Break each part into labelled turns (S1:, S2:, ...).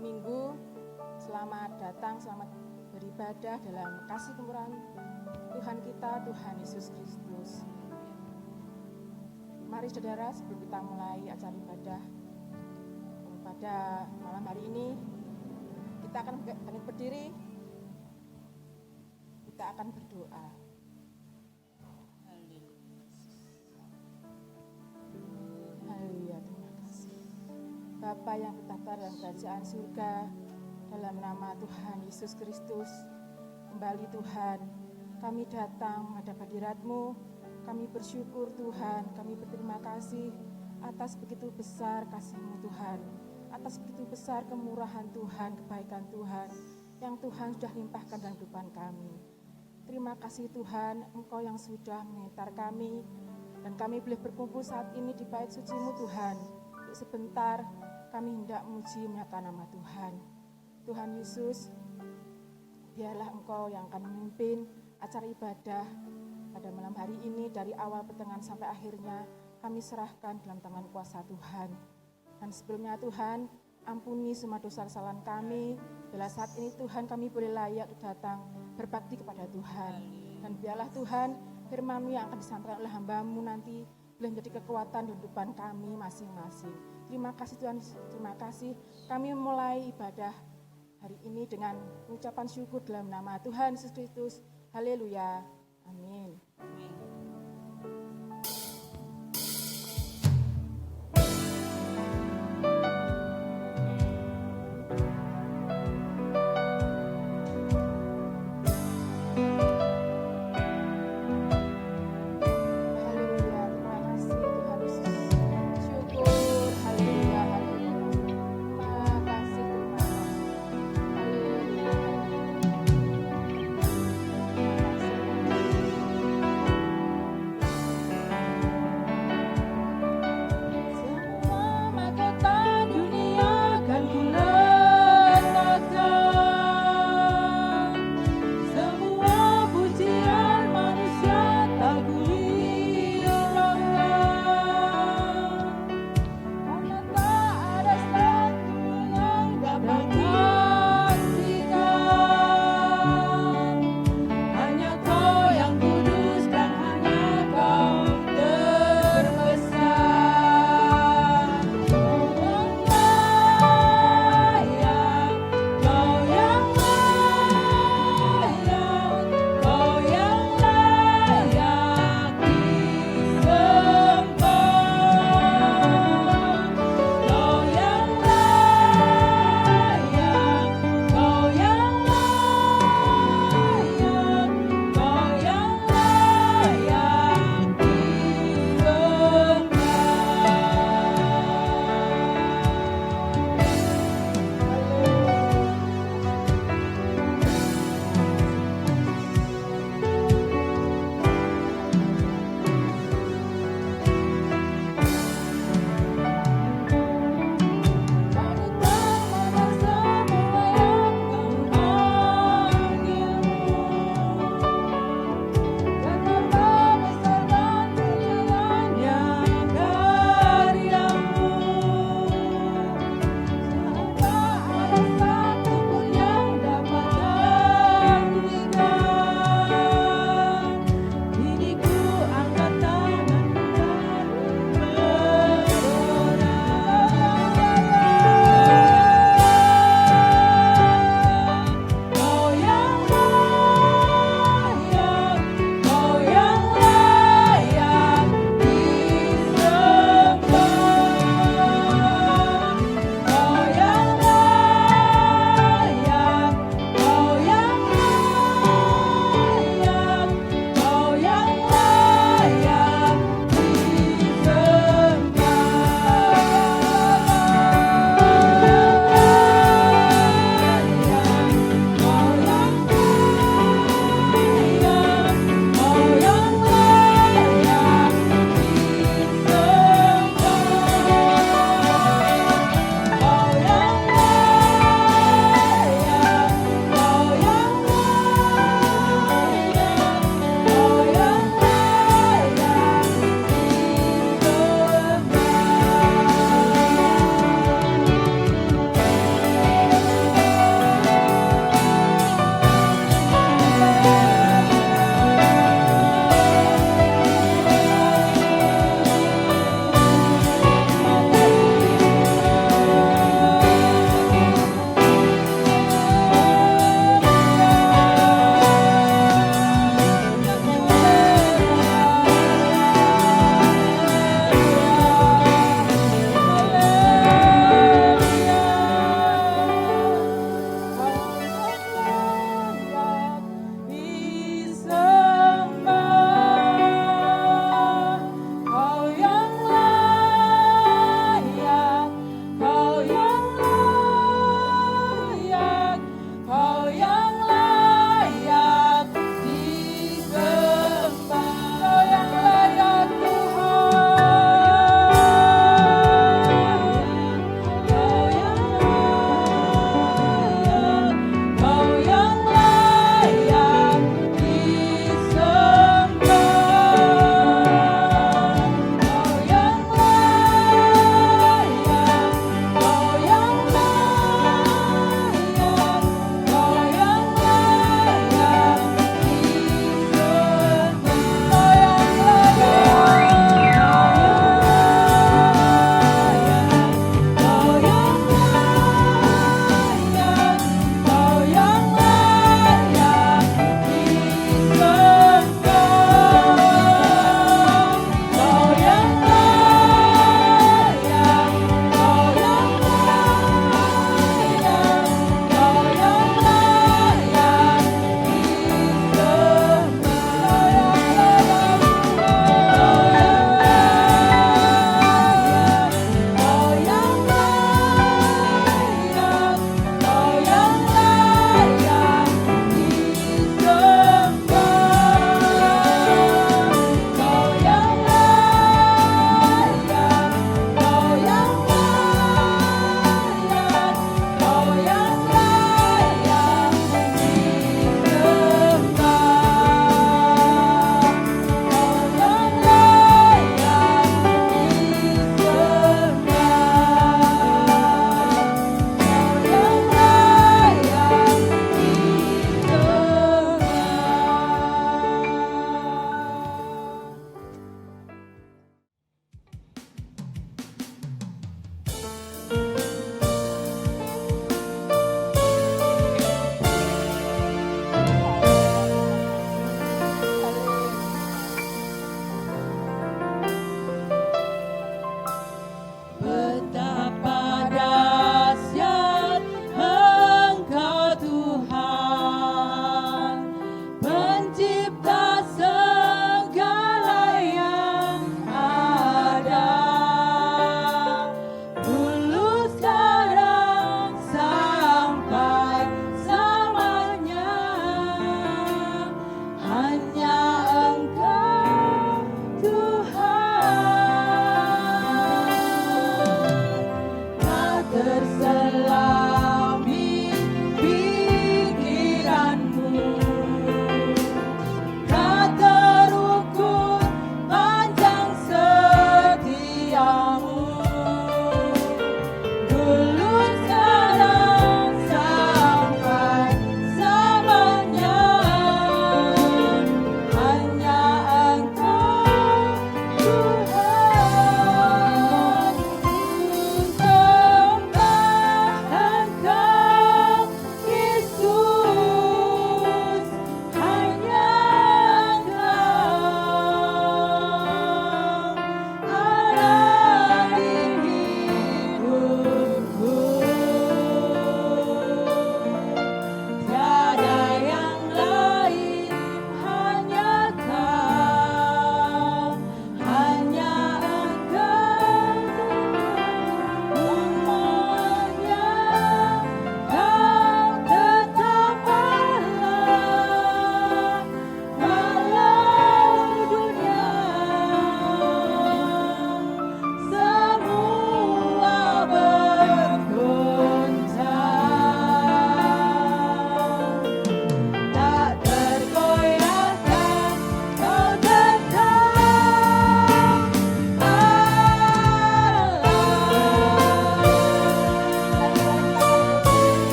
S1: Minggu. Selamat datang, selamat beribadah dalam kasih kemurahan Tuhan kita, Tuhan Yesus Kristus. Mari saudara, sebelum kita mulai acara ibadah pada malam hari ini, kita akan bangkit berdiri, kita akan berdoa. Haleluya, terima kasih. Bapa yang bertahta dalam kerajaan surga, dalam nama Tuhan Yesus Kristus, kembali Tuhan, kami datang menghadap hadirat-Mu. Kami bersyukur Tuhan, kami berterima kasih atas begitu besar kasih-Mu Tuhan, atas begitu besar kemurahan Tuhan, kebaikan Tuhan, yang Tuhan sudah limpahkan dalam kehidupan kami. Terima kasih Tuhan, Engkau yang sudah mengantar kami, dan kami boleh berkumpul saat ini di bait suci-Mu Tuhan. Untuk sebentar kami hendak memuji menyatakan nama Tuhan. Tuhan Yesus, biarlah Engkau yang akan memimpin acara ibadah pada malam hari ini, dari awal pertengahan sampai akhirnya kami serahkan dalam tangan kuasa Tuhan. Dan sebelumnya Tuhan, ampuni semua dosa kesalahan kami. Bila saat ini Tuhan kami boleh layak datang berbakti kepada Tuhan. Dan biarlah Tuhan, firman-Mu yang akan disampaikan oleh hamba-Mu nanti boleh menjadi kekuatan di kehidupan kami masing-masing. Terima kasih Tuhan, terima kasih. Kami memulai ibadah hari ini dengan ucapan syukur dalam nama Tuhan Yesus Kristus. Haleluya. Amin.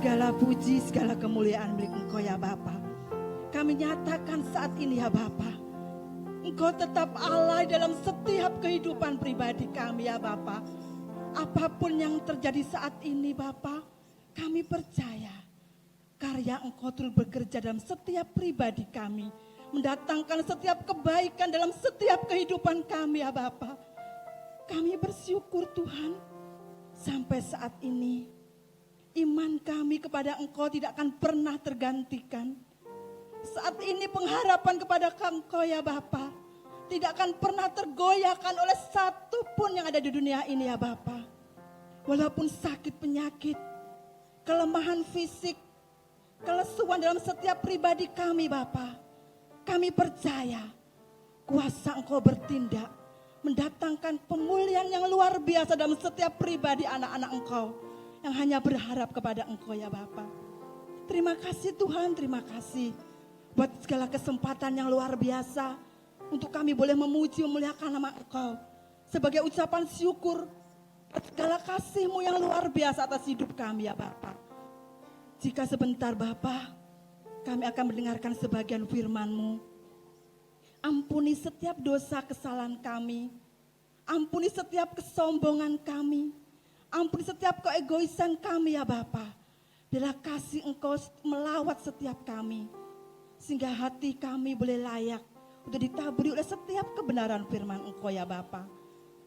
S2: Segala puji, segala kemuliaan milik Engkau ya Bapa. Kami nyatakan saat ini ya Bapa, Engkau tetap Allah dalam setiap kehidupan pribadi kami ya Bapa. Apapun yang terjadi saat ini Bapa, kami percaya karya Engkau turut bekerja dalam setiap pribadi kami, mendatangkan setiap kebaikan dalam setiap kehidupan kami ya Bapa. Kami bersyukur Tuhan, sampai saat ini iman kami kepada Engkau tidak akan pernah tergantikan. Saat ini pengharapan kepada Engkau ya Bapa tidak akan pernah tergoyahkan oleh satu pun yang ada di dunia ini ya Bapa. Walaupun sakit penyakit, kelemahan fisik, kelesuan dalam setiap pribadi kami Bapa, kami percaya kuasa Engkau bertindak, mendatangkan pemulihan yang luar biasa dalam setiap pribadi anak-anak Engkau yang hanya berharap kepada Engkau ya Bapa. Terima kasih Tuhan, terima kasih buat segala kesempatan yang luar biasa untuk kami boleh memuji memuliakan nama Engkau sebagai ucapan syukur segala kasih-Mu yang luar biasa atas hidup kami ya Bapa. Jika sebentar Bapa, kami akan mendengarkan sebagian firman-Mu. Ampuni setiap dosa kesalahan kami, ampuni setiap kesombongan kami, ampuni setiap keegoisan kami ya Bapa. Bila kasih Engkau melawat setiap kami, sehingga hati kami boleh layak untuk ditaburi oleh setiap kebenaran firman Engkau ya Bapa.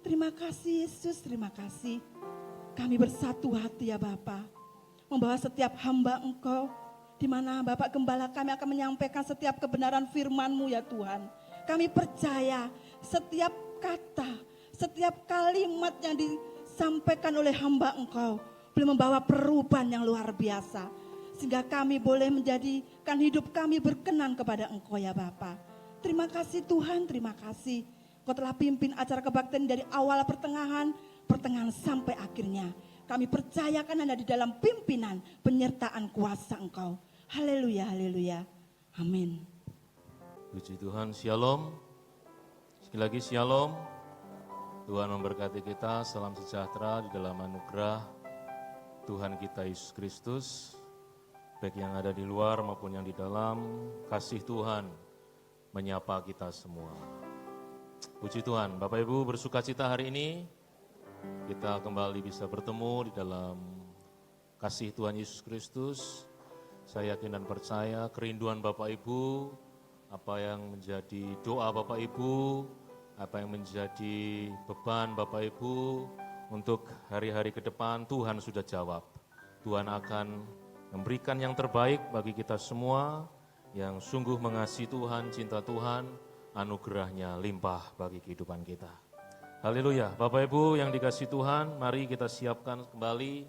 S2: Terima kasih Yesus, terima kasih. Kami bersatu hati ya Bapa, membawa setiap hamba Engkau, di mana Bapak Gembala kami akan menyampaikan setiap kebenaran firman-Mu ya Tuhan. Kami percaya setiap kata, setiap kalimat yang disampaikan oleh hamba Engkau boleh membawa perubahan yang luar biasa, sehingga kami boleh menjadikan hidup kami berkenan kepada Engkau ya Bapa. Terima kasih Tuhan, terima kasih. Kau telah pimpin acara kebaktian dari awal pertengahan sampai akhirnya. Kami percayakan hanya di dalam pimpinan penyertaan kuasa Engkau. Haleluya, haleluya. Amin.
S3: Puji Tuhan, shalom. Sekali lagi shalom. Tuhan memberkati kita, salam sejahtera di dalam anugerah Tuhan kita Yesus Kristus. Baik yang ada di luar maupun yang di dalam, kasih Tuhan menyapa kita semua. Puji Tuhan, Bapak Ibu bersukacita hari ini kita kembali bisa bertemu di dalam kasih Tuhan Yesus Kristus. Saya yakin dan percaya kerinduan Bapak Ibu, apa yang menjadi doa Bapak Ibu, apa yang menjadi beban Bapak Ibu untuk hari-hari ke depan, Tuhan sudah jawab. Tuhan akan memberikan yang terbaik bagi kita semua yang sungguh mengasihi Tuhan, cinta Tuhan, anugerahnya limpah bagi kehidupan kita. Haleluya. Bapak Ibu yang dikasihi Tuhan, mari kita siapkan kembali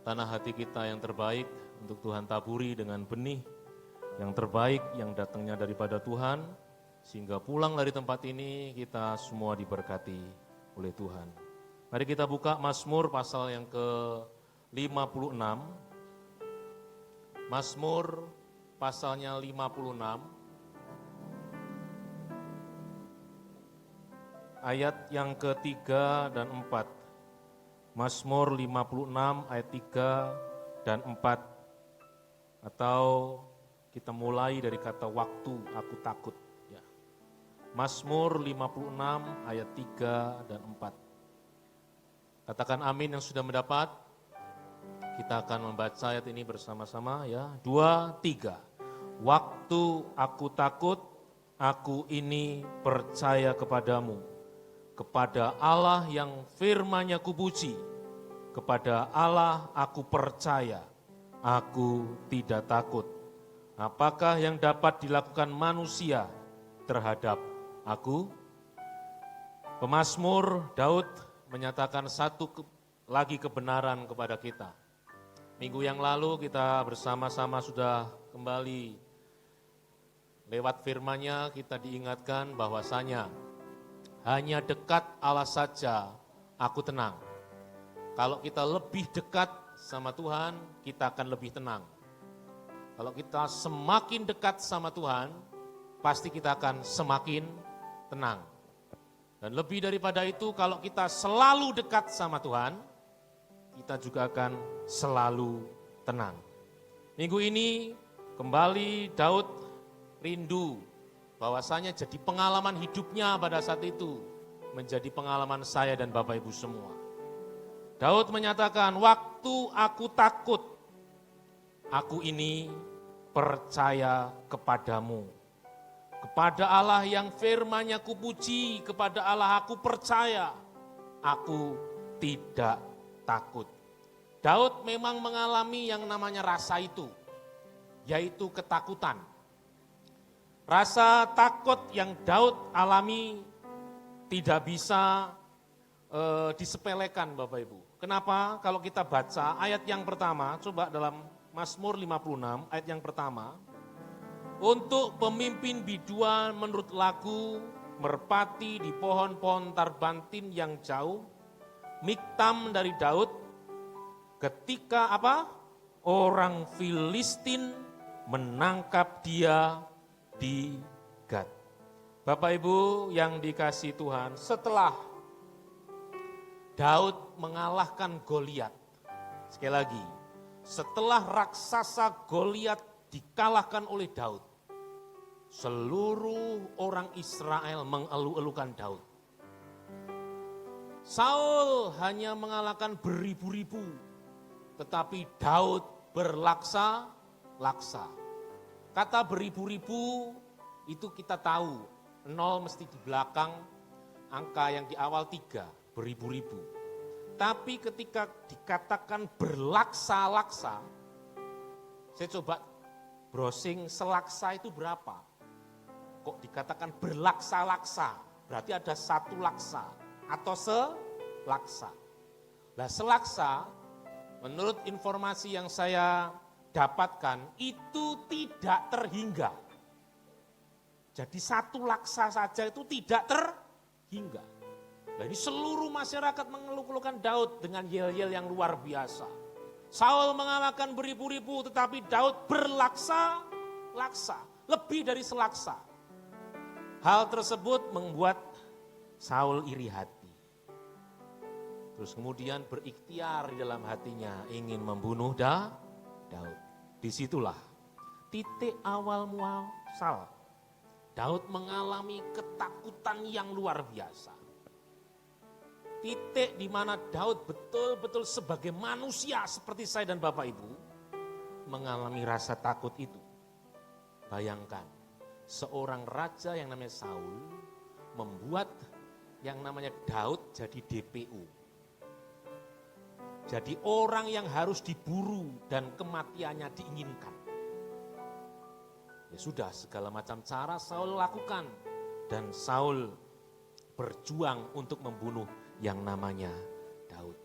S3: tanah hati kita yang terbaik untuk Tuhan taburi dengan benih yang terbaik yang datangnya daripada Tuhan, sehingga pulang dari tempat ini kita semua diberkati oleh Tuhan. Mari kita buka Mazmur pasal yang ke-56. Mazmur pasalnya 56. Ayat yang ke-3 dan 4. Mazmur 56 ayat 3 dan 4. Atau kita mulai dari kata waktu aku takut. Ya. Mazmur 56 ayat 3 dan 4. Katakan amin yang sudah mendapat. Kita akan membaca ayat ini bersama-sama ya. 2, 3. Waktu aku takut, aku ini percaya kepadamu. Kepada Allah yang firman-Nya kupuji, kepada Allah aku percaya, aku tidak takut. Apakah yang dapat dilakukan manusia terhadap aku? Pemazmur Daud menyatakan satu lagi kebenaran kepada kita. Minggu yang lalu kita bersama-sama sudah kembali lewat firman-Nya kita diingatkan bahwasanya hanya dekat Allah saja aku tenang. Kalau kita lebih dekat sama Tuhan, kita akan lebih tenang. Kalau kita semakin dekat sama Tuhan, pasti kita akan semakin tenang. Dan lebih daripada itu, kalau kita selalu dekat sama Tuhan, kita juga akan selalu tenang. Minggu ini kembali Daud rindu bahwasanya jadi pengalaman hidupnya pada saat itu menjadi pengalaman saya dan Bapak Ibu semua. Daud menyatakan, waktu aku takut, aku ini percaya kepadamu. Kepada Allah yang firman-Nya kupuji, kepada Allah aku percaya, aku tidak takut. Daud memang mengalami yang namanya rasa itu, yaitu ketakutan. Rasa takut yang Daud alami tidak bisa disepelekan Bapak Ibu. Kenapa? Kalau kita baca ayat yang pertama, coba dalam Mazmur 56 ayat yang pertama. Untuk pemimpin biduan menurut lagu, merpati di pohon-pohon tarbantin yang jauh, miktam dari Daud, ketika apa? Orang Filistin menangkap dia di Gat. Bapak Ibu yang dikasihi Tuhan, setelah Daud mengalahkan Goliat, sekali lagi, setelah raksasa Goliat dikalahkan oleh Daud, seluruh orang Israel mengeluh-elukan Daud. Saul hanya mengalahkan beribu-ribu, tetapi Daud berlaksa-laksa. Kata beribu-ribu itu kita tahu, 0 mesti di belakang, angka yang di awal 3, beribu-ribu. Tapi ketika dikatakan berlaksa-laksa, saya coba browsing selaksa itu berapa? Kok dikatakan berlaksa-laksa? Berarti ada satu laksa atau selaksa. Nah, selaksa menurut informasi yang saya dapatkan itu tidak terhingga. Jadi satu laksa saja itu tidak terhingga. Nah, ini seluruh masyarakat mengeluh-elukan Daud dengan yel-yel yang luar biasa. Saul mengalahkan beribu-ribu tetapi Daud berlaksa-laksa, lebih dari selaksa. Hal tersebut membuat Saul iri hati. Terus kemudian berikhtiar di dalam hatinya ingin membunuh Daud. Disitulah titik awal muasal. Daud mengalami ketakutan yang luar biasa. Titik di mana Daud betul-betul sebagai manusia seperti saya dan Bapak Ibu mengalami rasa takut itu. Bayangkan, seorang raja yang namanya Saul membuat yang namanya Daud jadi DPO. Jadi orang yang harus diburu dan kematiannya diinginkan. Ya sudah, segala macam cara Saul lakukan dan Saul berjuang untuk membunuh yang namanya Daud.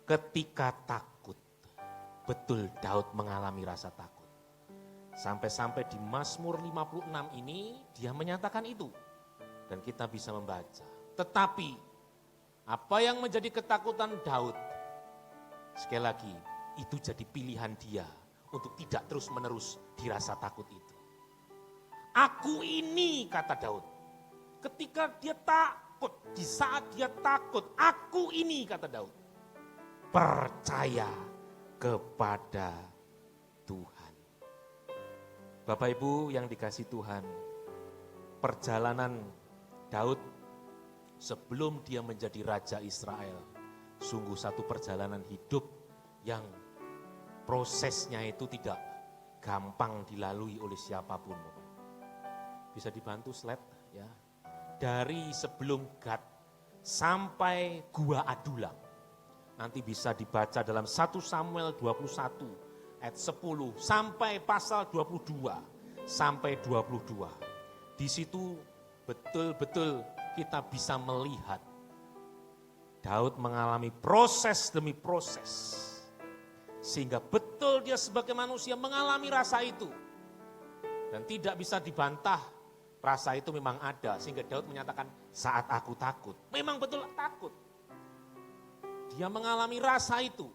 S3: Ketika takut, betul Daud mengalami rasa takut. Sampai-sampai di Mazmur 56 ini dia menyatakan itu. Dan kita bisa membaca. Tetapi apa yang menjadi ketakutan Daud, sekali lagi itu jadi pilihan dia untuk tidak terus-menerus dirasa takut itu. Aku ini, kata Daud, ketika dia takut, di saat dia takut, aku ini, kata Daud, percaya kepada Tuhan. Bapak Ibu yang dikasihi Tuhan, perjalanan Daud sebelum dia menjadi Raja Israel, sungguh satu perjalanan hidup yang prosesnya itu tidak gampang dilalui oleh siapapun. Bisa dibantu slide ya. Dari sebelum Gad sampai Gua Adulam. Nanti bisa dibaca dalam 1 Samuel 21 ayat 10 sampai pasal 22 sampai 22. Di situ betul-betul kita bisa melihat Daud mengalami proses demi proses. Sehingga betul dia sebagai manusia mengalami rasa itu. Dan tidak bisa dibantah. Rasa itu memang ada, sehingga Daud menyatakan saat aku takut. Memang betul takut. Dia mengalami rasa itu.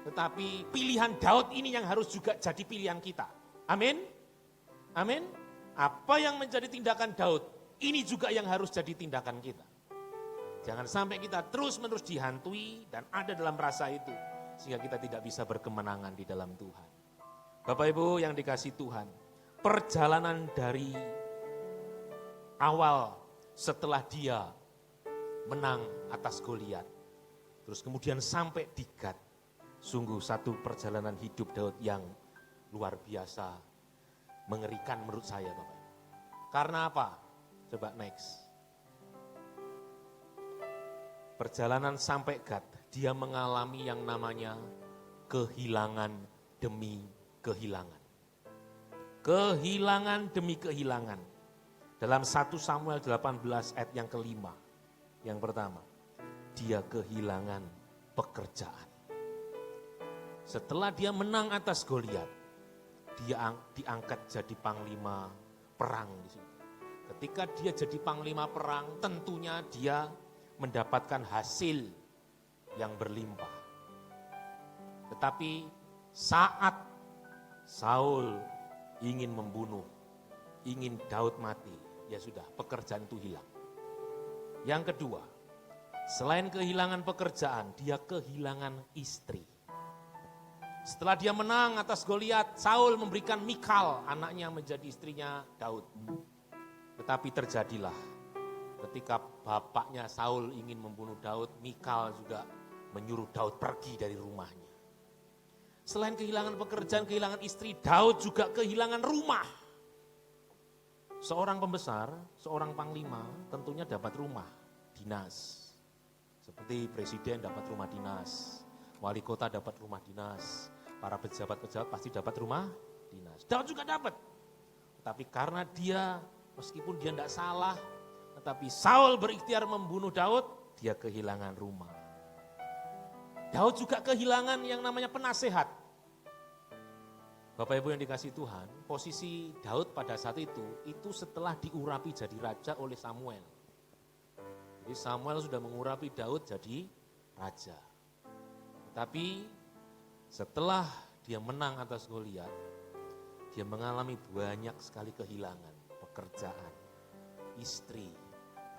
S3: Tetapi pilihan Daud ini yang harus juga jadi pilihan kita. Amin. Amin. Apa yang menjadi tindakan Daud, ini juga yang harus jadi tindakan kita. Jangan sampai kita terus-menerus dihantui dan ada dalam rasa itu. Sehingga kita tidak bisa berkemenangan di dalam Tuhan. Bapak Ibu yang dikasih Tuhan, perjalanan dari awal setelah dia menang atas Goliat, terus kemudian sampai di Gat, sungguh satu perjalanan hidup Daud yang luar biasa, mengerikan menurut saya Bapak Ibu. Karena apa? Coba next. Perjalanan sampai Gat, dia mengalami yang namanya kehilangan demi kehilangan. Kehilangan demi kehilangan. Dalam 1 Samuel 18 ayat yang kelima. Yang pertama, dia kehilangan pekerjaan. Setelah dia menang atas Goliat, dia diangkat jadi panglima perang di situ. Ketika dia jadi panglima perang, tentunya dia mendapatkan hasil yang berlimpah. Tetapi saat Saul ingin membunuh, ingin Daud mati, ya sudah, pekerjaan itu hilang. Yang kedua, selain kehilangan pekerjaan, dia kehilangan istri. Setelah dia menang atas Goliat, Saul memberikan Mikal, anaknya menjadi istrinya Daud. Tetapi terjadilah, ketika bapaknya Saul ingin membunuh Daud, Mikal juga menyuruh Daud pergi dari rumahnya. Selain kehilangan pekerjaan, kehilangan istri, Daud juga kehilangan rumah. Seorang pembesar, seorang panglima tentunya dapat rumah dinas. Seperti presiden dapat rumah dinas, wali kota dapat rumah dinas, para pejabat-pejabat pasti dapat rumah dinas. Daud juga dapat. Tapi karena dia, meskipun dia tidak salah, tetapi Saul berikhtiar membunuh Daud, dia kehilangan rumah. Daud juga kehilangan yang namanya penasehat. Bapak Ibu yang dikasih Tuhan, posisi Daud pada saat itu setelah diurapi jadi raja oleh Samuel. Jadi Samuel sudah mengurapi Daud jadi raja. Tapi setelah dia menang atas Goliat, dia mengalami banyak sekali kehilangan, pekerjaan, istri,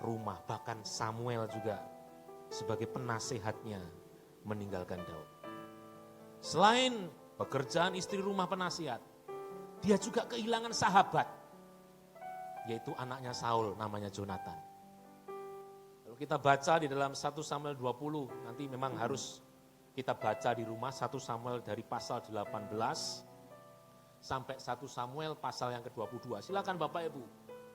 S3: rumah, bahkan Samuel juga sebagai penasehatnya meninggalkan Daud. Selain pekerjaan, istri, rumah, penasihat, dia juga kehilangan sahabat, yaitu anaknya Saul namanya Jonathan. Kalau kita baca di dalam 1 Samuel 20, nanti memang harus kita baca di rumah 1 Samuel dari pasal 18 sampai 1 Samuel pasal yang ke-22. Silakan Bapak Ibu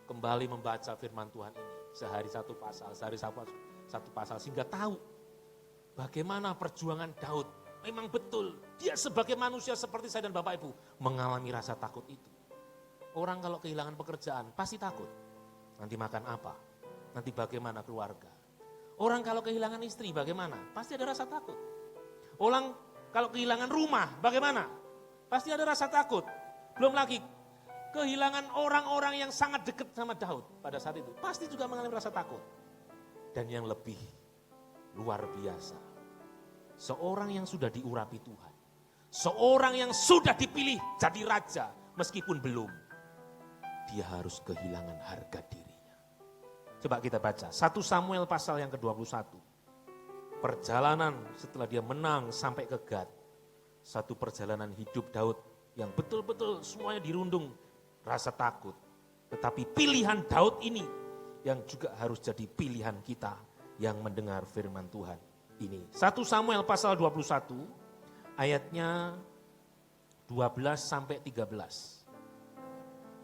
S3: kembali membaca firman Tuhan ini. Sehari satu pasal, satu pasal, sehingga tahu bagaimana perjuangan Daud. Memang betul, dia sebagai manusia seperti saya dan Bapak Ibu mengalami rasa takut itu. Orang kalau kehilangan pekerjaan pasti takut. Nanti makan apa? Nanti bagaimana keluarga? Orang kalau kehilangan istri bagaimana? Pasti ada rasa takut. Orang kalau kehilangan rumah bagaimana? Pasti ada rasa takut. Belum lagi kehilangan orang-orang yang sangat dekat sama Daud pada saat itu. Pasti juga mengalami rasa takut. Dan yang lebih luar biasa, seorang yang sudah diurapi Tuhan, seorang yang sudah dipilih jadi raja, meskipun belum, dia harus kehilangan harga dirinya. Coba kita baca 1 Samuel pasal yang ke-21. Perjalanan setelah dia menang sampai ke Gat, satu perjalanan hidup Daud yang betul-betul semuanya dirundung rasa takut. Tetapi pilihan Daud ini yang juga harus jadi pilihan kita yang mendengar firman Tuhan ini. 1 Samuel pasal 21 ayatnya 12 sampai 13.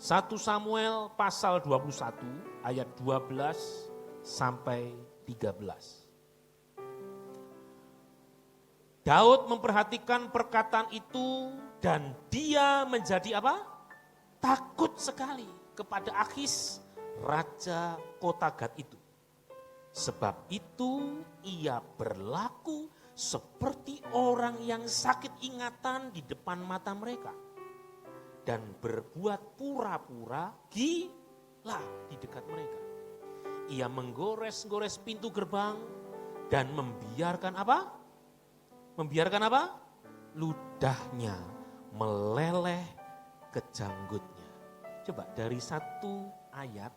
S3: 1 Samuel pasal 21 ayat 12 sampai 13. Daud memperhatikan perkataan itu dan dia menjadi apa? Takut sekali kepada Akhis, raja kota Gat itu. Sebab itu ia berlaku seperti orang yang sakit ingatan di depan mata mereka. Dan berbuat pura-pura gila di dekat mereka. Ia menggores-gores pintu gerbang dan membiarkan apa? Membiarkan apa? Ludahnya meleleh ke janggutnya. Coba dari satu ayat,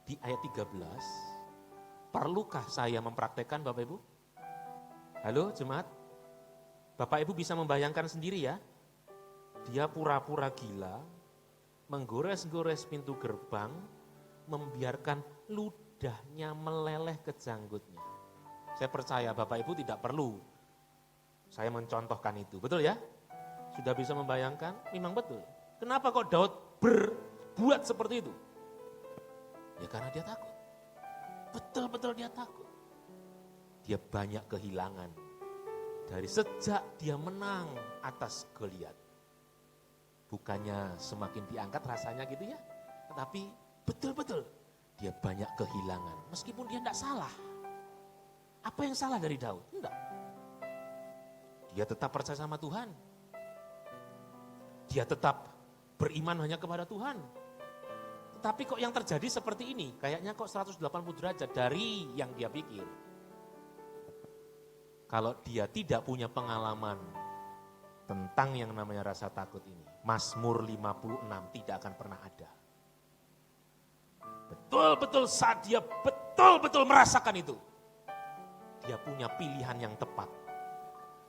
S3: di ayat 13, perlukah saya mempraktekkan Bapak Ibu? Halo jemaat? Bapak Ibu bisa membayangkan sendiri ya?
S4: Dia pura-pura gila, menggores-gores pintu gerbang, membiarkan ludahnya meleleh ke janggutnya. Saya percaya Bapak Ibu tidak perlu saya mencontohkan itu, betul ya? Sudah bisa membayangkan? Memang betul. Kenapa kok Daud berbuat seperti itu? Ya karena dia takut. Betul-betul dia takut. Dia banyak kehilangan. Dari sejak dia menang atas Goliat. Bukannya semakin diangkat rasanya gitu ya. Tetapi betul-betul dia banyak kehilangan. Meskipun dia tidak salah. Apa yang salah dari Daud? Enggak. Dia tetap percaya sama Tuhan. Dia tetap beriman hanya kepada Tuhan. Tetapi kok yang terjadi seperti ini? Kayaknya kok 180 derajat dari yang dia pikir. Kalau dia tidak punya pengalaman tentang yang namanya rasa takut ini, Mazmur 56 tidak akan pernah ada. Betul-betul saat dia betul-betul merasakan itu, dia punya pilihan yang tepat.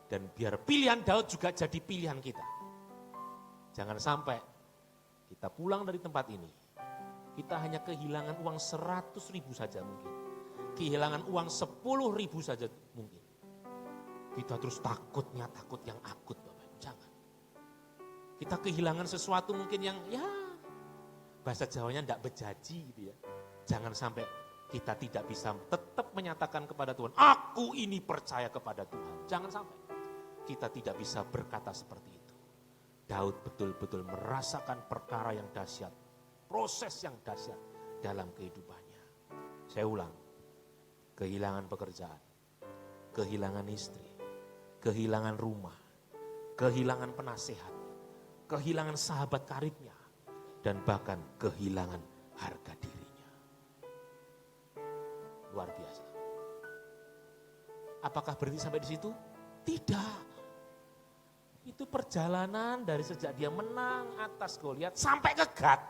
S4: Dan biar pilihan Daud juga jadi pilihan kita. Jangan sampai kita pulang dari tempat ini, kita hanya kehilangan uang 100.000 saja mungkin. Kehilangan uang 10.000 saja mungkin. Kita terus takut yang akut Bapak Ibu, jangan. Kita kehilangan sesuatu mungkin yang ya bahasa Jawanya enggak bejaji gitu ya. Jangan sampai kita tidak bisa tetap menyatakan kepada Tuhan, aku ini percaya kepada Tuhan. Jangan sampai kita tidak bisa berkata seperti itu. Daud betul-betul merasakan perkara yang dahsyat, proses yang dahsyat dalam kehidupannya. Saya ulang, kehilangan pekerjaan, kehilangan istri, kehilangan rumah, kehilangan penasehat, kehilangan sahabat karibnya, dan bahkan kehilangan harga dirinya. Luar biasa. Apakah berhenti sampai di situ? Tidak. Itu perjalanan dari sejak dia menang atas Goliat sampai ke Gat.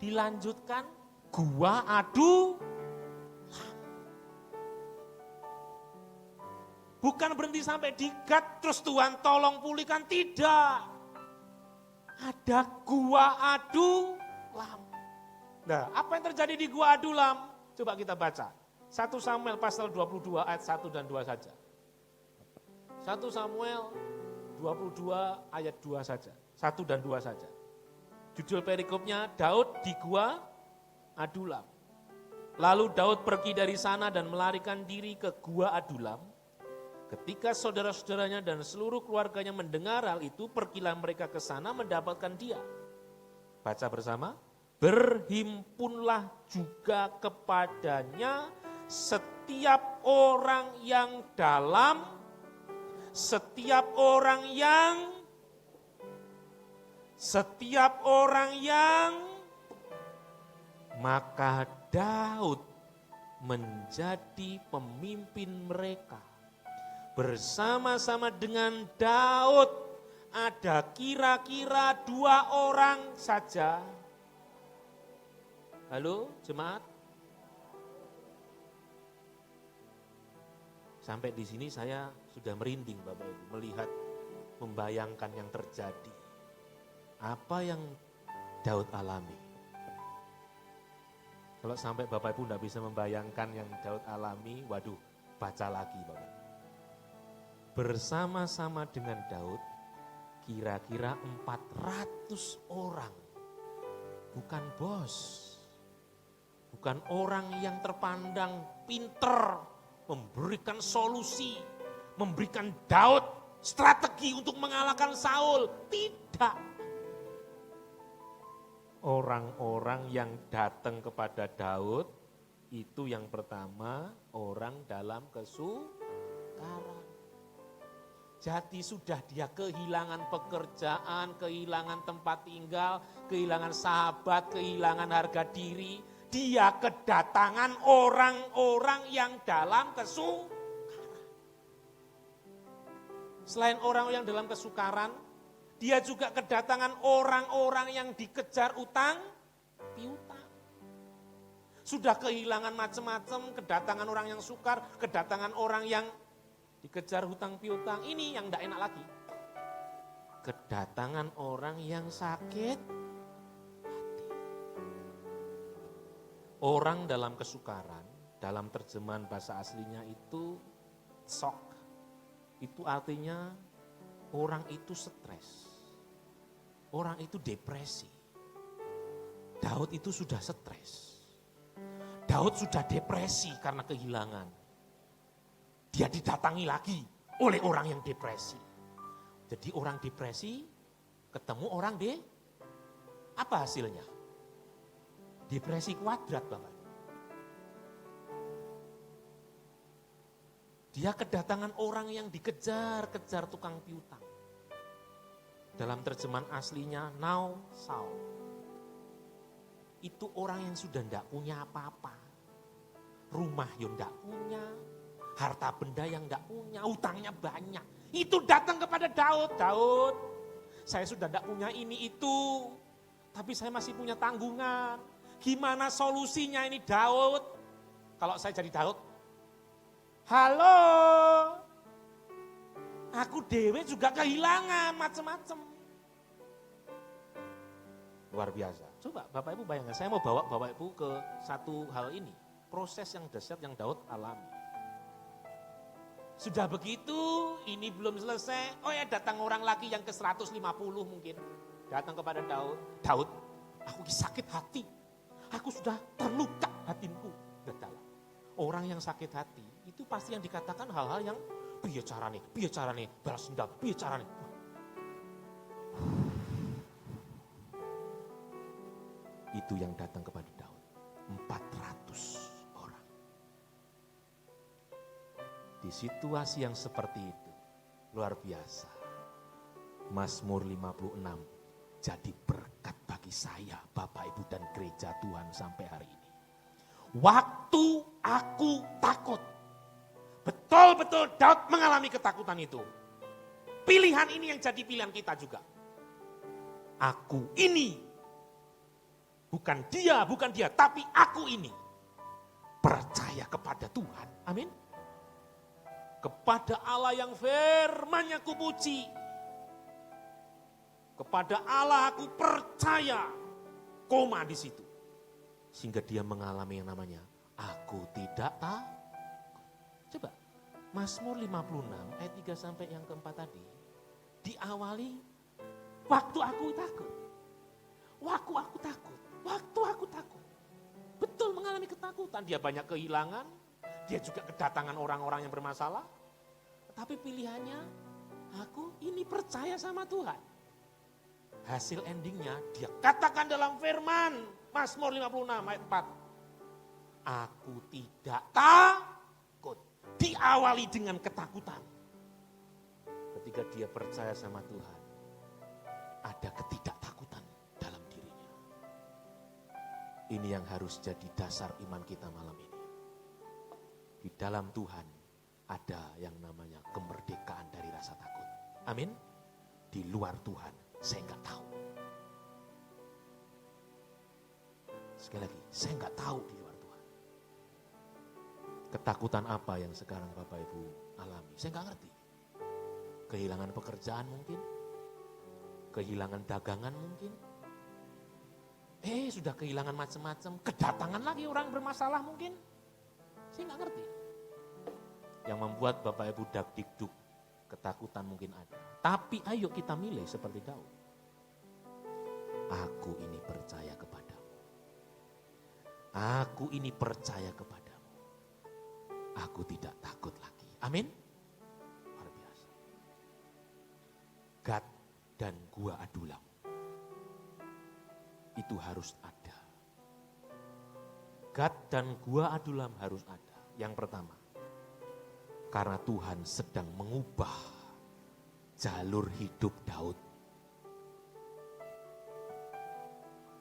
S4: Dilanjutkan gua adu. Bukan berhenti sampai di Gat terus Tuhan tolong pulihkan, tidak. Ada gua adu lam. Nah, apa yang terjadi di gua adu lam? Coba kita baca. 1 Samuel pasal 22 ayat 1 dan 2 saja. 1 Samuel 22 ayat 2 saja. 1 dan 2 saja. Judul perikopnya Daud di gua Adulam. Lalu Daud pergi dari sana dan melarikan diri ke gua Adulam. Ketika saudara-saudaranya dan seluruh keluarganya mendengar hal itu, pergilah mereka ke sana mendapatkan dia. Baca bersama. Berhimpunlah juga kepadanya setiap orang yang dalam, setiap orang yang, maka Daud menjadi pemimpin mereka. Bersama-sama dengan Daud ada kira-kira 2 orang saja. Halo jemaat? Sampai di sini saya sudah merinding Bapak Ibu melihat, membayangkan yang terjadi. Apa yang Daud alami. Kalau sampai Bapak Ibu tidak bisa membayangkan yang Daud alami, waduh, baca lagi Bapak. Bersama-sama dengan Daud, kira-kira 400 orang. Bukan bos, bukan orang yang terpandang pinter, memberikan solusi, memberikan Daud strategi untuk mengalahkan Saul. Tidak. Orang-orang yang datang kepada Daud, itu yang pertama orang dalam kesukaran. Jadi sudah dia kehilangan pekerjaan, kehilangan tempat tinggal, kehilangan sahabat, kehilangan harga diri. Dia kedatangan orang-orang yang dalam kesukaran. Selain orang yang dalam kesukaran, dia juga kedatangan orang-orang yang dikejar utang piutang. Sudah kehilangan macam-macam, kedatangan orang yang sukar, kedatangan orang yang dikejar hutang piutang. Ini yang tidak enak lagi. kedatangan orang yang sakit hati. Orang dalam kesukaran, dalam terjemahan bahasa aslinya itu shock. Itu artinya orang itu stres. Orang itu depresi. Daud itu sudah stres. Daud sudah depresi karena kehilangan. Dia didatangi lagi oleh orang yang depresi. Jadi orang depresi ketemu orang apa hasilnya? Depresi kuadrat, Bapak. Dia kedatangan orang yang dikejar-kejar tukang piutang. Dalam terjemahan aslinya, now Saul. Itu orang yang sudah tidak punya apa-apa. Rumah yang tidak punya, harta benda yang tidak punya, utangnya banyak. Itu datang kepada Daud. Daud, saya sudah tidak punya ini itu, tapi saya masih punya tanggungan. Gimana solusinya ini Daud? Kalau saya jadi Daud, halo, aku dewe juga kehilangan macam-macam. Luar biasa. Coba Bapak Ibu bayangkan, saya mau bawa Bapak Ibu ke satu hal ini. Proses yang dahsyat yang Daud alami. Sudah begitu, ini belum selesai. Oh ya, datang orang lagi yang ke 150 mungkin. Datang kepada Daud. Daud, aku sakit hati. Aku sudah terluka hatinku. Dalam. Orang yang sakit hati, itu pasti yang dikatakan hal-hal yang piye carane, balas dendam, piye carane. Itu yang datang kepada Daud. 400 orang. Di situasi yang seperti itu, luar biasa. Mazmur 56 jadi berkat bagi saya, Bapak Ibu dan gereja Tuhan sampai hari ini. Waktu aku takut. Betul-betul Daud mengalami ketakutan itu. Pilihan ini yang jadi pilihan kita juga. Aku ini. Bukan dia, tapi aku ini. Percaya kepada Tuhan. Amin. Kepada Allah yang firman-Nya kupuji. Kepada Allah aku percaya. Koma di situ. Sehingga dia mengalami yang namanya aku tidak takut. Coba Mazmur 56 ayat 3 sampai yang keempat tadi. Diawali waktu aku takut. Waktu aku takut. Betul mengalami ketakutan. Dia banyak kehilangan. Dia juga kedatangan orang-orang yang bermasalah. Tapi pilihannya aku ini percaya sama Tuhan. Hasil endingnya dia katakan dalam firman Mazmur 56 ayat 4. Aku tidak takut. Diawali dengan ketakutan. Ketika dia percaya sama Tuhan, ada ketidaktakutan dalam dirinya. Ini yang harus jadi dasar iman kita malam ini. Di dalam Tuhan ada yang namanya kemerdekaan dari rasa takut. Amin. Di luar Tuhan saya enggak tahu. Sekali lagi, saya enggak tahu di luar Tuhan. Ketakutan apa yang sekarang Bapak Ibu alami? Saya enggak ngerti. Kehilangan pekerjaan mungkin. Kehilangan dagangan mungkin. Sudah kehilangan macam-macam. Kedatangan lagi orang bermasalah mungkin. Saya enggak ngerti. Yang membuat Bapak Ibu dak-dikduk. Ketakutan mungkin ada. Tapi ayo kita milih seperti Daud. Aku ini percaya kepadamu. Aku ini percaya kepadamu. Aku tidak takut lagi. Amin. Luar biasa. Gad dan gua Adulam. Itu harus ada. Gad dan gua Adulam harus ada. Yang pertama. Karena Tuhan sedang mengubah jalur hidup Daud.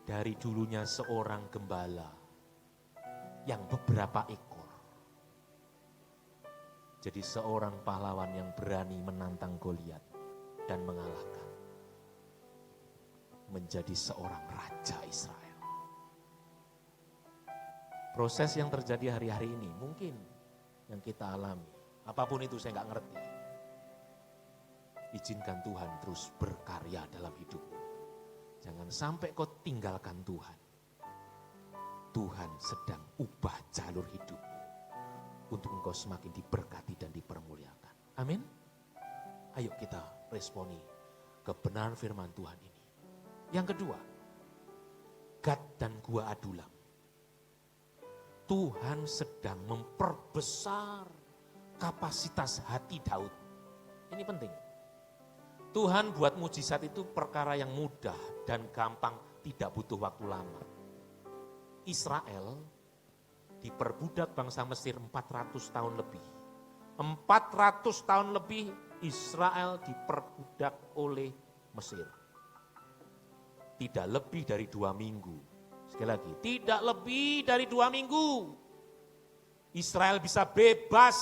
S4: Dari dulunya seorang gembala yang beberapa ekor. Jadi seorang pahlawan yang berani menantang Goliat dan mengalahkan. Menjadi seorang raja Israel. Proses yang terjadi hari-hari ini mungkin yang kita alami. Apapun itu saya nggak ngerti. izinkan Tuhan terus berkarya dalam hidupmu. Jangan sampai kau tinggalkan Tuhan. Tuhan sedang ubah jalur hidupmu untuk engkau semakin diberkati dan dipermuliakan. Amin. Ayo kita responi kebenaran firman Tuhan ini. Yang kedua, Gad dan Gua Adulam. Tuhan sedang memperbesar kapasitas hati Daud. Ini penting. Tuhan buat mujizat itu perkara yang mudah dan gampang, tidak butuh waktu lama. Israel diperbudak bangsa Mesir 400 tahun lebih. 400 tahun lebih Israel diperbudak oleh Mesir. Tidak lebih dari 2 minggu. Sekali lagi, tidak lebih dari 2 minggu. Israel bisa bebas.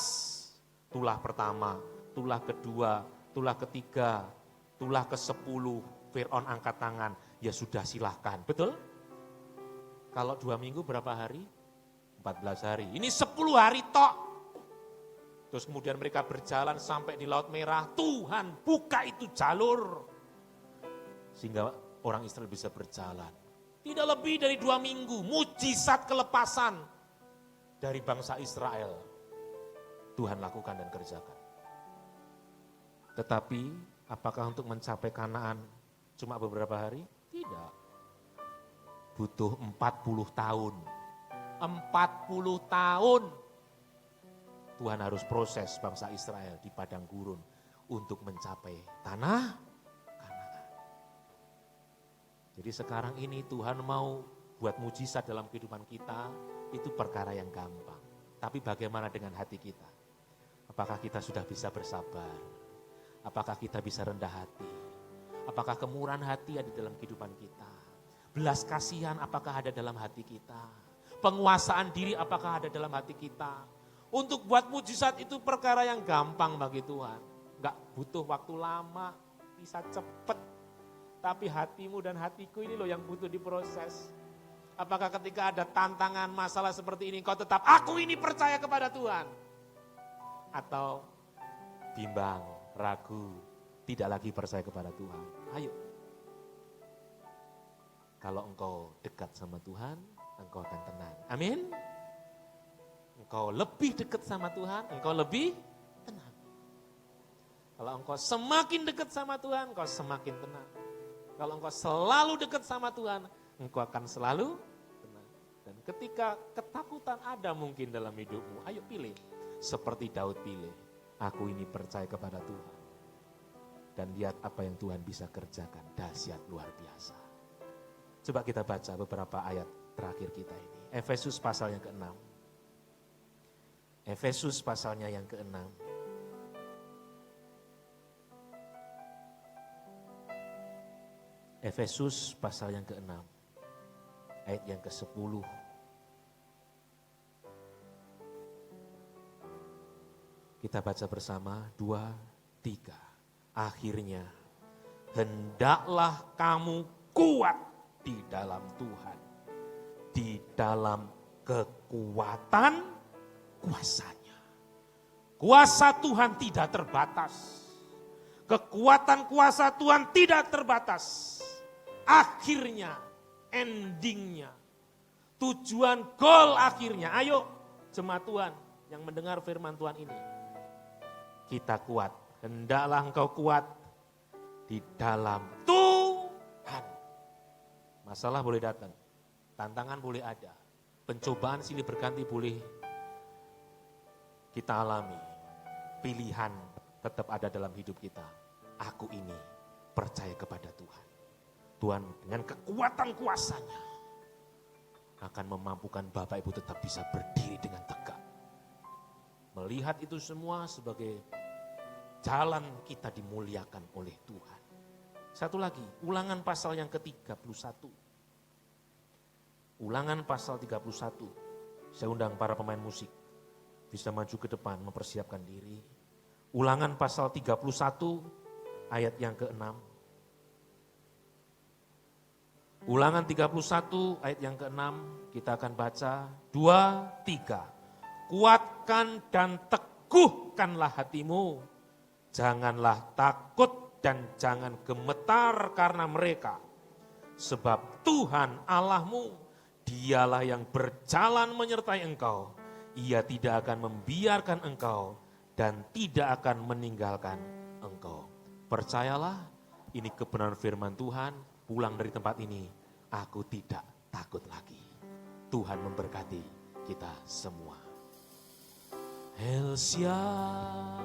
S4: Tulah pertama, tulah kedua, tulah ketiga, tulah ke-10. Fir'aun angkat tangan, ya sudah silahkan. Betul? Kalau 2 minggu berapa hari? 14 hari. Ini 10 hari tok. Terus kemudian mereka berjalan sampai di Laut Merah. Tuhan buka itu jalur. Sehingga orang Israel bisa berjalan. Tidak lebih dari 2 minggu, mujizat kelepasan dari bangsa Israel. Tuhan lakukan dan kerjakan. Tetapi apakah untuk mencapai Kanaan cuma beberapa hari? Tidak. Butuh 40 tahun. 40 tahun. Tuhan harus proses bangsa Israel di padang gurun untuk mencapai tanah. Jadi sekarang ini Tuhan mau buat mujizat dalam kehidupan kita, itu perkara yang gampang. Tapi bagaimana dengan hati kita? Apakah kita sudah bisa bersabar? Apakah kita bisa rendah hati? Apakah kemurahan hati ada dalam kehidupan kita? Belas kasihan apakah ada dalam hati kita? Penguasaan diri apakah ada dalam hati kita? Untuk buat mujizat itu perkara yang gampang bagi Tuhan. Enggak butuh waktu lama, bisa cepat. Tapi hatimu dan hatiku ini loh yang butuh diproses. Apakah ketika ada tantangan, masalah seperti ini, kau tetap, aku ini percaya kepada Tuhan? Atau bimbang, ragu, tidak lagi percaya kepada Tuhan? Ayo. Kalau engkau dekat sama Tuhan, engkau akan tenang. Amin. Engkau lebih dekat sama Tuhan, engkau lebih tenang. Kalau engkau semakin dekat sama Tuhan, engkau semakin tenang. Kalau engkau selalu dekat sama Tuhan, engkau akan selalu tenang. Dan ketika ketakutan ada mungkin dalam hidupmu, ayo pilih. Seperti Daud pilih, aku ini percaya kepada Tuhan. Dan lihat apa yang Tuhan bisa kerjakan, dahsyat luar biasa. Coba kita baca beberapa ayat terakhir kita ini. Efesus pasal yang ke-6. Efesus pasalnya yang ke-6. Efesus pasal yang ke-6, ayat yang ke-10. Kita baca bersama, 2, 3. Akhirnya, hendaklah kamu kuat di dalam Tuhan, di dalam kekuatan kuasanya. Kuasa Tuhan tidak terbatas. Kekuatan kuasa Tuhan tidak terbatas. Akhirnya, endingnya, tujuan goal akhirnya. Ayo jemaat Tuhan yang mendengar firman Tuhan ini. Kita kuat, hendaklah engkau kuat di dalam Tuhan. Masalah boleh datang, tantangan boleh ada, pencobaan silih berganti boleh kita alami. Pilihan tetap ada dalam hidup kita. Aku ini percaya kepada Tuhan. Tuhan dengan kekuatan kuasanya akan memampukan Bapak Ibu tetap bisa berdiri dengan tegak. Melihat itu semua sebagai jalan kita dimuliakan oleh Tuhan. Satu lagi, Ulangan pasal yang ke-31. Ulangan pasal 31. Saya undang para pemain musik bisa maju ke depan mempersiapkan diri. Ulangan pasal 31 ayat yang ke-6. Ulangan 31 ayat yang ke-6 kita akan baca 2, 3. Kuatkan dan teguhkanlah hatimu Janganlah takut dan jangan gemetar karena mereka. Sebab Tuhan Allahmu, dialah yang berjalan menyertai engkau. Ia tidak akan membiarkan engkau dan tidak akan meninggalkan engkau. Percayalah, ini kebenaran firman Tuhan, pulang dari tempat ini, aku tidak takut lagi. Tuhan memberkati kita semua. El Shaddai,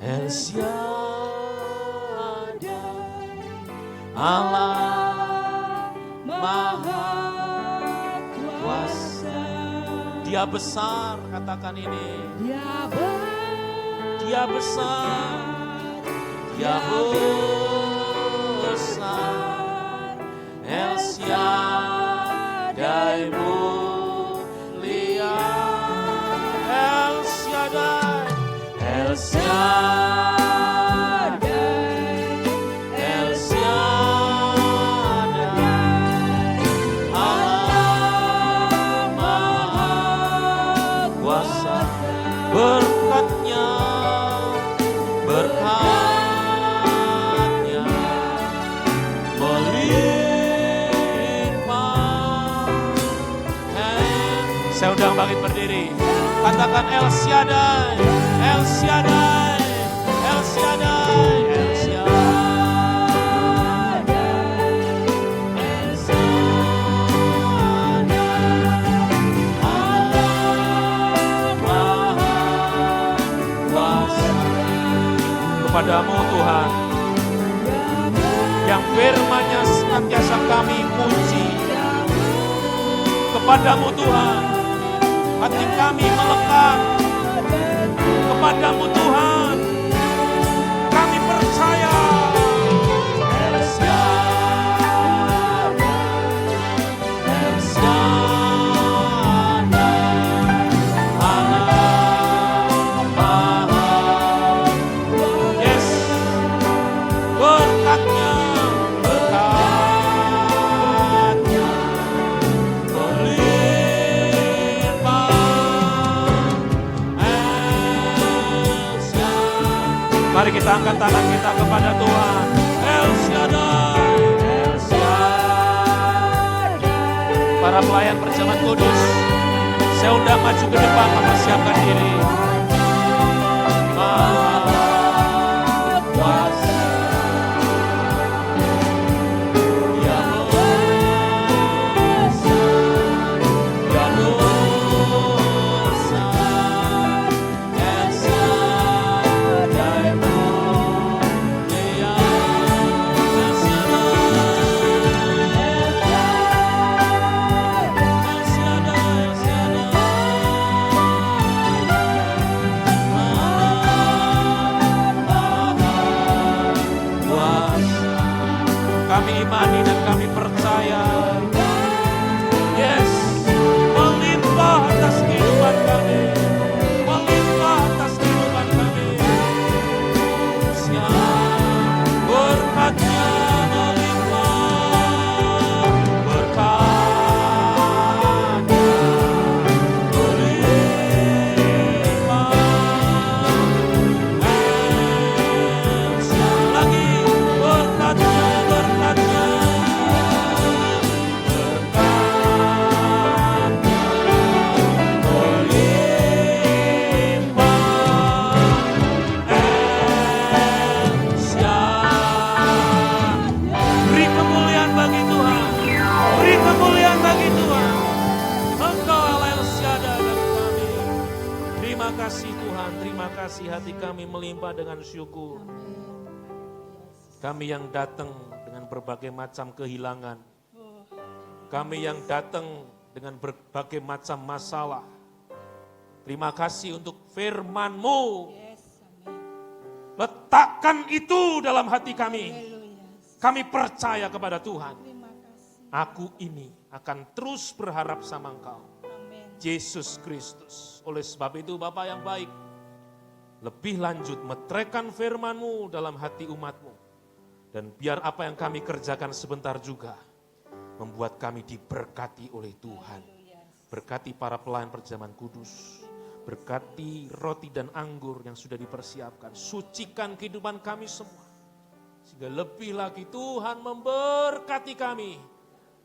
S4: El Shaddai, Allah Maha Kuasa. Dia besar, katakan ini. Dia besar, Dia besar. El Shaddai mulia, El Shaddai, El Shaddai, El Shaddai, Allah Maha Kuasa. Berkatnya, berkatnya melimpah. Saya undang bangkit berdiri. Katakan El Shaddai, El Shaddai, El Shaddai, El Shaddai, El Shaddai, Allah Maha Kuasa. Kepadamu Tuhan, yang firman-Nya senantiasa kami puji. Kepadamu Tuhan, hati kami melekat. Kepadamu Tuhan, kami percaya. El Shaddai, El Shaddai, Allah Maha. Yes, berkatnya, berkatnya melimpah. El Shaddai. Mari kita angkat tangan kita kepada Tuhan. El Shaddai, El Shaddai. Para pelayan perjamuan kudus, saya undang maju ke depan, mempersiapkan diri. Maha Kuasa, Dia besar, Dia besar. El Shaddai mulia, El Shaddai, El Shaddai, El Shaddai. Kami imani dan kami percaya. Yes, melimpah atas kehidupan kami, melimpah atas kehidupan kami. Berkatnya melimpah, berkatnya melimpah. Lagi berkatnya, berkatnya, beri kemuliaan bagi Tuhan, beri kemuliaan bagi Tuhan. Engkau Allah El Shaddai bagi kami. Terima kasih Tuhan, terima kasih, hati kami melimpah dengan syukur. Kami yang datang dengan berbagai macam kehilangan, kami yang datang dengan berbagai macam masalah. Terima kasih untuk firman-Mu. Letakkan itu dalam hati kami. Kami percaya kepada Tuhan. Aku ini akan terus berharap sama Engkau, Yesus Kristus. Oleh sebab itu Bapa yang baik, lebih lanjut metrekan firman-Mu dalam hati umat-Mu. Dan biar apa yang kami kerjakan sebentar juga membuat kami diberkati oleh Tuhan. Berkati para pelayan perjamuan kudus, Berkati roti dan anggur yang sudah dipersiapkan. Sucikan kehidupan kami semua. Sehingga lebih lagi Tuhan memberkati kami.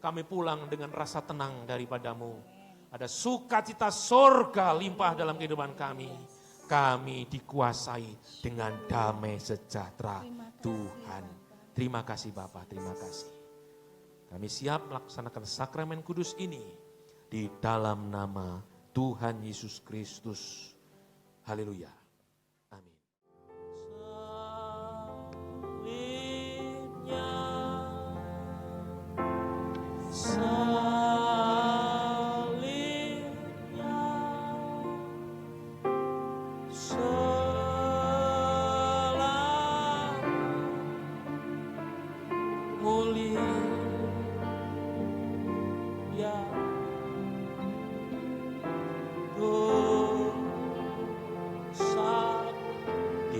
S4: Kami pulang dengan rasa tenang daripadamu. Ada sukacita sorga limpah dalam kehidupan kami. Kami dikuasai dengan damai sejahtera Tuhan. Terima kasih Bapa, terima kasih. Kami siap melaksanakan sakramen kudus ini di dalam nama Tuhan Yesus Kristus. Haleluya. Amin.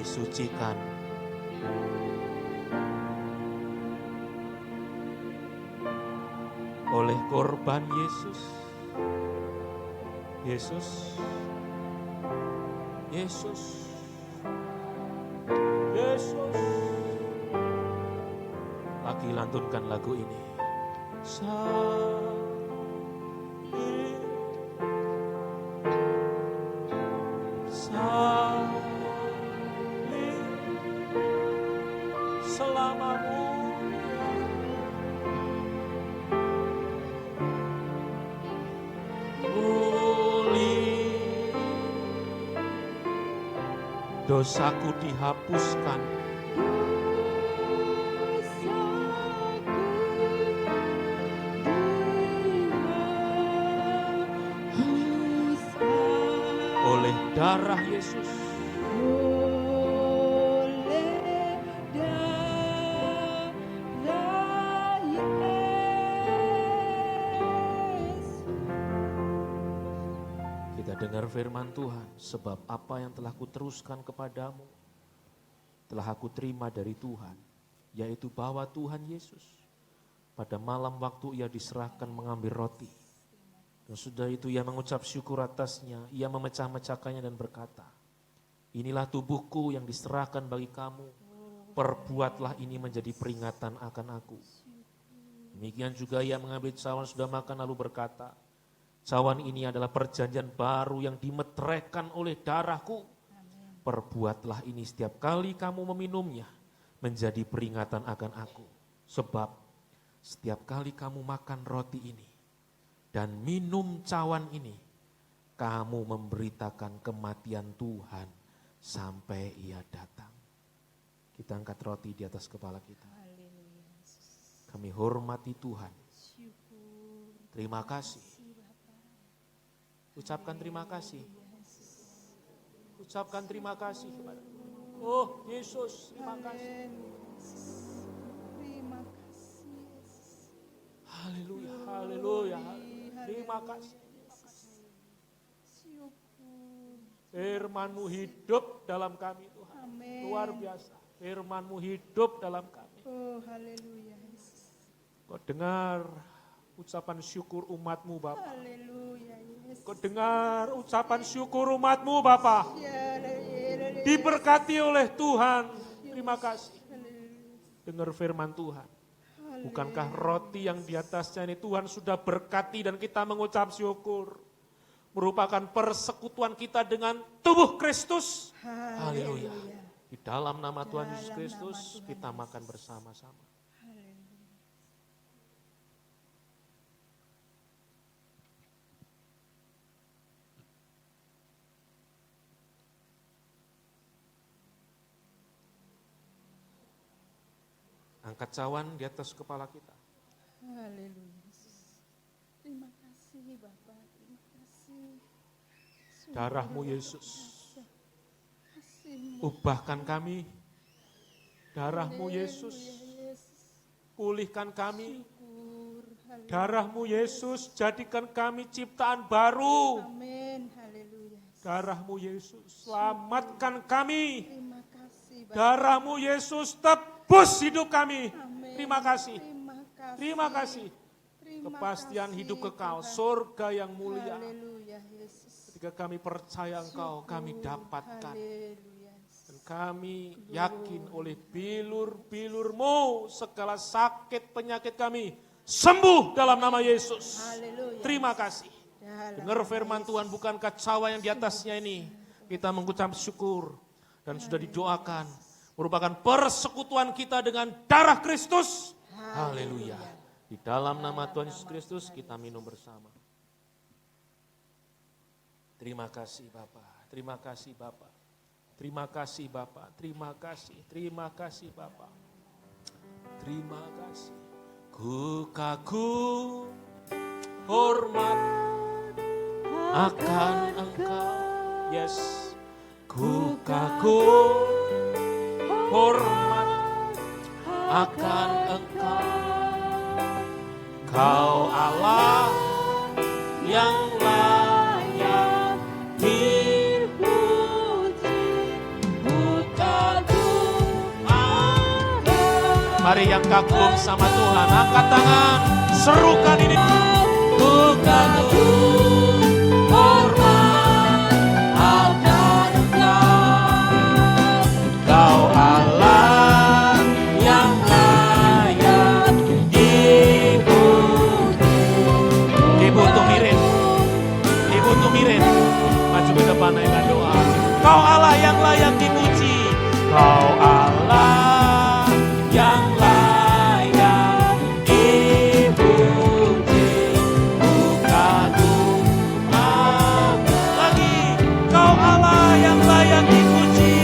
S4: Disucikan oleh korban Yesus. Yesus, Yesus, Yesus. Lagi lantunkan lagu ini. Dosaku dihapuskan. Oleh darah Yesus. Dengar firman Tuhan, sebab apa yang telah kuteruskan kepadamu, telah aku terima dari Tuhan, yaitu bahwa Tuhan Yesus, pada malam waktu ia diserahkan mengambil roti, dan sudah itu ia mengucap syukur atasnya, ia memecah-mecahkannya dan berkata, inilah tubuhku yang diserahkan bagi kamu, perbuatlah ini menjadi peringatan akan aku. Demikian juga ia mengambil cawan sudah makan lalu berkata, cawan ini adalah perjanjian baru yang dimeteraikan oleh darahku. Perbuatlah ini setiap kali kamu meminumnya menjadi peringatan akan aku. Sebab setiap kali kamu makan roti ini dan minum cawan ini, kamu memberitakan kematian Tuhan sampai ia datang. Kita angkat roti di atas kepala kita. Kami hormati Tuhan. Terima kasih. Ucapkan terima kasih. Ucapkan terima kasih kepada Oh Yesus, terima kasih.
S2: Terima kasih.
S4: Haleluya, haleluya. Terima kasih. Firman-Mu hidup dalam kami Tuhan.
S2: Amin.
S4: Luar biasa. Firman-Mu hidup dalam kami.
S2: Oh, haleluya.
S4: Kau dengar ucapan syukur umat-Mu Bapa.
S2: Haleluya.
S4: Kau dengar ucapan syukur umat-Mu Bapa. Diberkati oleh Tuhan. Terima kasih. Dengar firman Tuhan. Bukankah roti yang di atasnya ini Tuhan sudah berkati dan kita mengucap syukur. Merupakan persekutuan kita dengan tubuh Kristus. Haleluya. Di dalam nama Tuhan Yesus Kristus kita makan bersama-sama. Angkat cawan di atas kepala kita.
S2: Haleluya. Terima kasih Bapak, terima kasih.
S4: Darah-Mu Yesus. Ubahkan kami. Darah-Mu Yesus. Pulihkan kami. Darah-Mu Yesus jadikan kami ciptaan baru.
S2: Amin. Haleluya.
S4: Darah-Mu Yesus selamatkan kami.
S2: Terima kasih Bapak.
S4: Darah-Mu Yesus tebus hidup kami.
S2: Amin.
S4: Terima kasih.
S2: Terima kasih.
S4: Terima kasih.
S2: Terima
S4: Kepastian
S2: kasih,
S4: hidup kekal,
S2: Tuhan.
S4: surga yang mulia.
S2: Haleluya Yesus.
S4: Jika kami percaya Engkau, kami dapatkan.
S2: Haleluya.
S4: Dan kami yakin oleh bilur-bilur-Mu segala sakit penyakit kami sembuh dalam nama Yesus.
S2: Haleluya.
S4: Terima kasih. Dengar firman Tuhan, bukankah cawa yang di atasnya ini kita mengucap syukur dan sudah didoakan. Merupakan persekutuan kita dengan darah Kristus. Haleluya. Di dalam nama Tuhan Yesus Kristus kita minum bersama. Terima kasih Bapa, terima kasih Bapa, terima kasih Bapa, terima kasih Bapa, terima kasih. Ku kagum, hormat akan Engkau, yes. Ku kagum, hormat akan Engkau, Kau Allah yang layak dipuji. Ku kagum akan. Mari yang kagum sama Tuhan, angkat tangan, serukan ini. Ku kagum, hormat akan Engkau, Kau Allah yang layak dipuji. Ibu Tumirin, Ibu Tumirin, maju ke depan dengan doa. Kau Allah yang layak dipuji, Kau Allah yang layak dipuji. Ku kagum lagi, Kau Allah yang layak dipuji,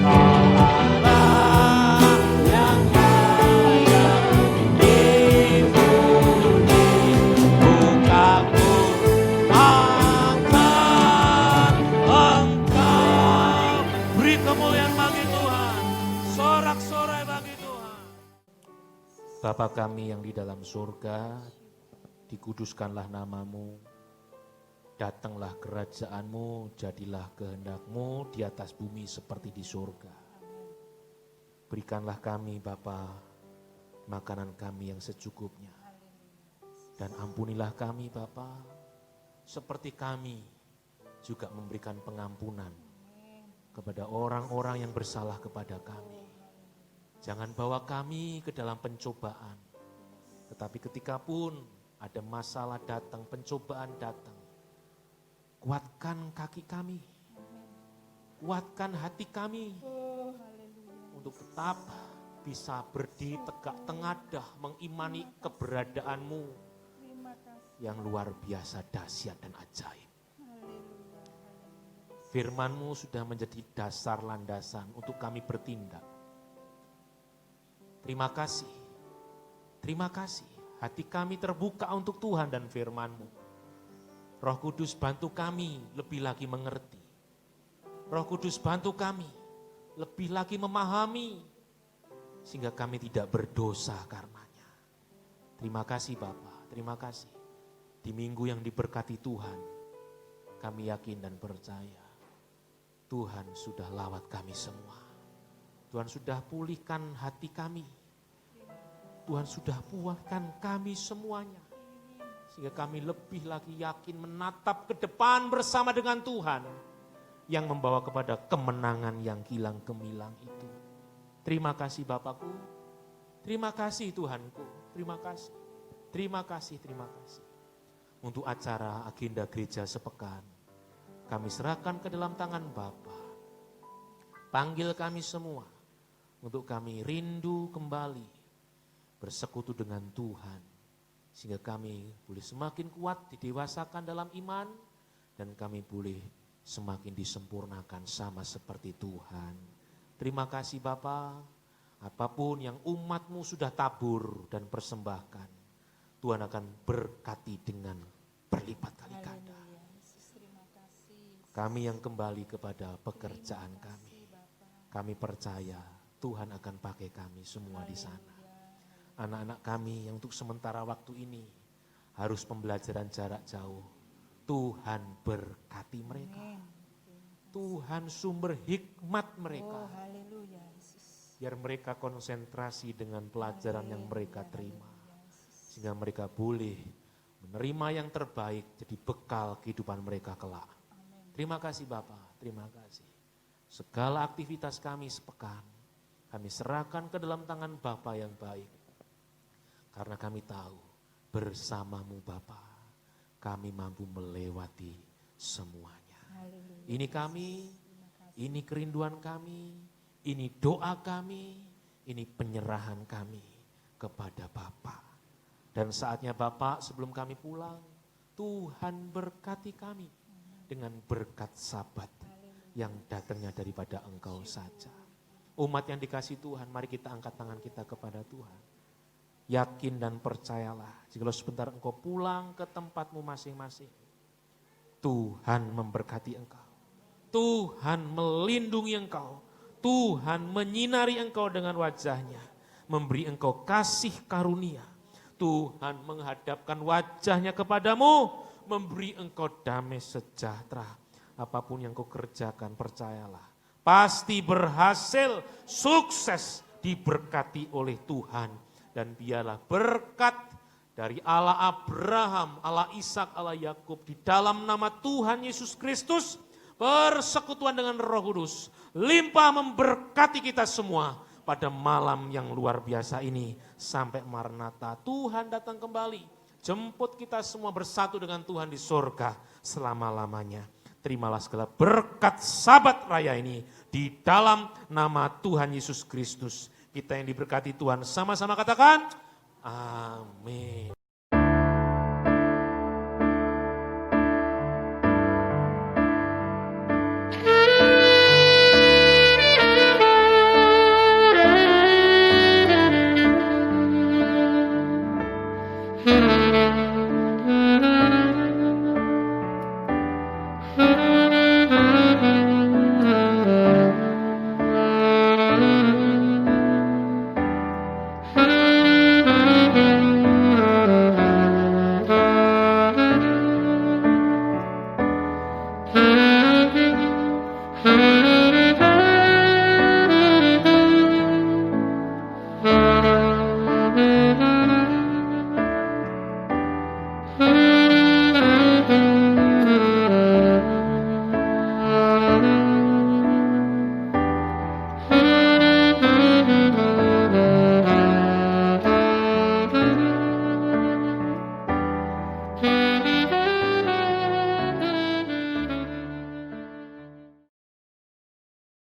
S4: Kau Allah yang layak dipuji. Ku kagum akan Engkau. Beri kemuliaan bagi Tuhan, sorak-sorai bagi Tuhan. Bapa kami yang di dalam surga, dikuduskanlah namamu, datanglah kerajaanmu, jadilah kehendakmu di atas bumi seperti di surga. Berikanlah kami Bapa makanan kami yang secukupnya, dan ampunilah kami Bapa, seperti kami juga memberikan pengampunan kepada orang-orang yang bersalah kepada kami. Jangan bawa kami ke dalam pencobaan, tetapi ketika pun ada masalah datang, pencobaan datang, kuatkan kaki kami, kuatkan hati kami, untuk tetap bisa berdiri tegak tengadah mengimani keberadaanmu yang luar biasa dahsyat dan ajaib. Firman-Mu sudah menjadi dasar landasan untuk kami bertindak. Terima kasih, terima kasih. Hati kami terbuka untuk Tuhan dan firman-Mu. Roh Kudus bantu kami lebih lagi mengerti. Roh Kudus bantu kami lebih lagi memahami, sehingga kami tidak berdosa karenanya. Terima kasih Bapa, terima kasih. Di minggu yang diberkati Tuhan, kami yakin dan percaya Tuhan sudah lawat kami semua. Tuhan sudah pulihkan hati kami. Tuhan sudah puaskan kami semuanya. Sehingga kami lebih lagi yakin menatap ke depan bersama dengan Tuhan yang membawa kepada kemenangan yang kilang gemilang itu. Terima kasih Bapakku, terima kasih Tuhanku, terima kasih, terima kasih, terima kasih. Untuk acara agenda gereja sepekan, kami serahkan ke dalam tangan Bapa. Panggil kami semua untuk kami rindu kembali bersekutu dengan Tuhan, sehingga kami boleh semakin kuat didewasakan dalam iman, dan kami boleh semakin disempurnakan sama seperti Tuhan. Terima kasih Bapa, apapun yang umat-Mu sudah tabur dan persembahkan, Tuhan akan berkati dengan berlipat kali ganda. Kami yang kembali kepada pekerjaan kami percaya Tuhan akan pakai kami semua di sana. Anak-anak kami yang untuk sementara waktu ini harus pembelajaran jarak jauh, Tuhan berkati mereka. Tuhan sumber hikmat mereka. Biar mereka konsentrasi dengan pelajaran yang mereka terima. Sehingga mereka boleh menerima yang terbaik jadi bekal kehidupan mereka kelak. Terima kasih Bapak, terima kasih. Segala aktivitas kami sepekan, kami serahkan ke dalam tangan Bapa yang baik. Karena kami tahu bersamamu Bapa, kami mampu melewati semuanya. Ini kami, ini kerinduan kami, ini doa kami, ini penyerahan kami kepada Bapa. Dan saatnya Bapa sebelum kami pulang, Tuhan berkati kami dengan berkat Sabat yang datangnya daripada Engkau saja. Umat yang dikasihi Tuhan, mari kita angkat tangan kita kepada Tuhan. Yakin dan percayalah, jika sebentar engkau pulang ke tempatmu masing-masing, Tuhan memberkati engkau. Tuhan melindungi engkau. Tuhan menyinari engkau dengan wajahnya, memberi engkau kasih karunia. Tuhan menghadapkan wajahnya kepadamu, memberi engkau damai sejahtera. Apapun yang kau kerjakan, percayalah, pasti berhasil, sukses, diberkati oleh Tuhan. Dan biarlah berkat dari Allah Abraham, Allah Ishak, Allah Yakub di dalam nama Tuhan Yesus Kristus, persekutuan dengan Roh Kudus, limpah memberkati kita semua pada malam yang luar biasa ini sampai Maranatha. Tuhan datang kembali, jemput kita semua bersatu dengan Tuhan di surga selama-lamanya. Terimalah segala berkat Sabat Raya ini di dalam nama Tuhan Yesus Kristus. Kita yang diberkati Tuhan sama-sama katakan, amin.